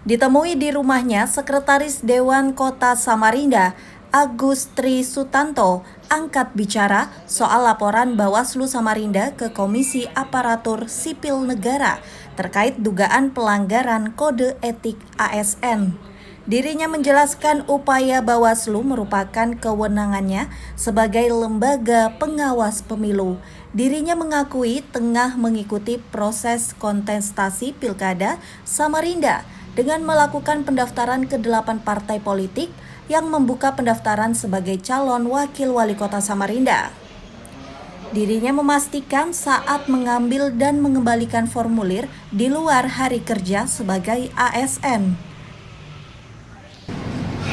Ditemui di rumahnya, Sekretaris Dewan Kota Samarinda, Agus Tri Sutanto, angkat bicara soal laporan Bawaslu Samarinda ke Komisi Aparatur Sipil Negara terkait dugaan pelanggaran kode etik ASN. Dirinya menjelaskan upaya Bawaslu merupakan kewenangannya sebagai lembaga pengawas pemilu. Dirinya mengakui tengah mengikuti proses kontestasi Pilkada Samarinda dengan melakukan pendaftaran ke 8 partai politik yang membuka pendaftaran sebagai calon wakil wali kota Samarinda. Dirinya memastikan saat mengambil dan mengembalikan formulir di luar hari kerja sebagai ASN.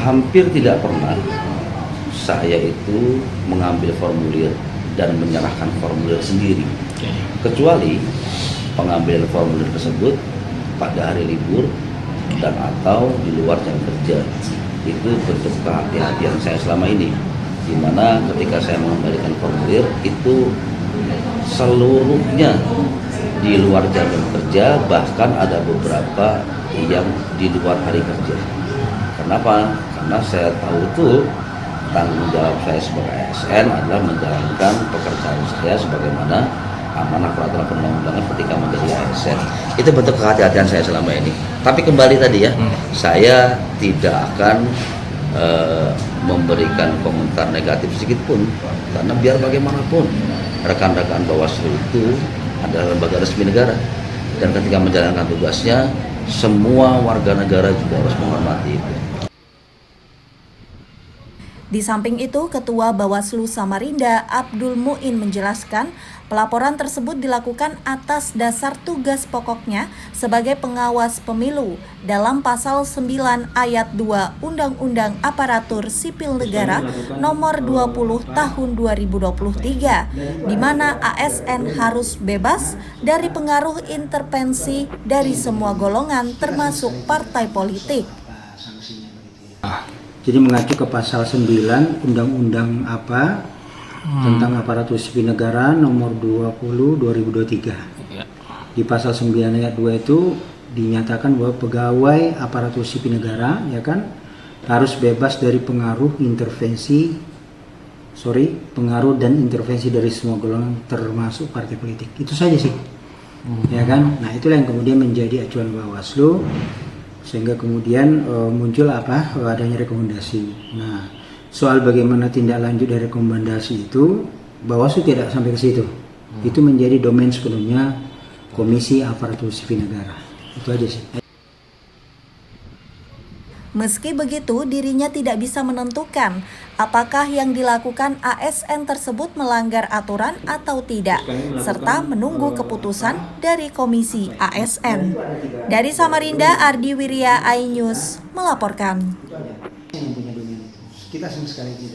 Hampir tidak pernah saya itu mengambil formulir dan menyerahkan formulir sendiri, kecuali pengambilan formulir tersebut pada hari libur dan atau di luar jam kerja. Itu bentuk kehati-hatian saya selama ini, di mana ketika saya mengembalikan formulir itu seluruhnya di luar jam kerja, bahkan ada beberapa yang di luar hari kerja. Kenapa? Karena saya tahu itu tanggung jawab saya sebagai ASN adalah menjalankan pekerjaan saya sebagaimana amanah peraturan perundang-undangan ketika menjadi ASN. Itu bentuk kehati-hatian saya selama ini. Tapi kembali tadi ya, saya tidak akan memberikan komentar negatif sedikit pun, karena biar bagaimanapun rekan-rekan Bawaslu itu adalah lembaga resmi negara, dan ketika menjalankan tugasnya semua warga negara juga harus menghormati itu. Di samping itu, Ketua Bawaslu Samarinda, Abdul Muin, menjelaskan pelaporan tersebut dilakukan atas dasar tugas pokoknya sebagai pengawas pemilu dalam Pasal 9 Ayat 2 Undang-Undang Aparatur Sipil Negara Nomor 20 Tahun 2023, di mana ASN harus bebas dari pengaruh intervensi dari semua golongan termasuk partai politik. Jadi mengacu ke pasal 9 Undang-Undang tentang aparatur sipil negara nomor 20 2023. Di pasal 9 ayat 2 itu dinyatakan bahwa pegawai aparatur sipil negara harus bebas dari pengaruh dan intervensi dari semua golongan termasuk partai politik. Itu saja sih. Nah, itulah yang kemudian menjadi acuan Bawaslu, sehingga kemudian muncul adanya rekomendasi. Nah, soal bagaimana tindak lanjut dari rekomendasi itu, Bawaslu tidak sampai ke situ. Itu menjadi domain sepenuhnya Komisi Aparatur Sipil Negara. Itu aja sih. Meski begitu, dirinya tidak bisa menentukan apakah yang dilakukan ASN tersebut melanggar aturan atau tidak, serta menunggu keputusan dari Komisi ASN. Dari Samarinda, Ardi Wirya, iNews melaporkan. Kita sama sekali tidak.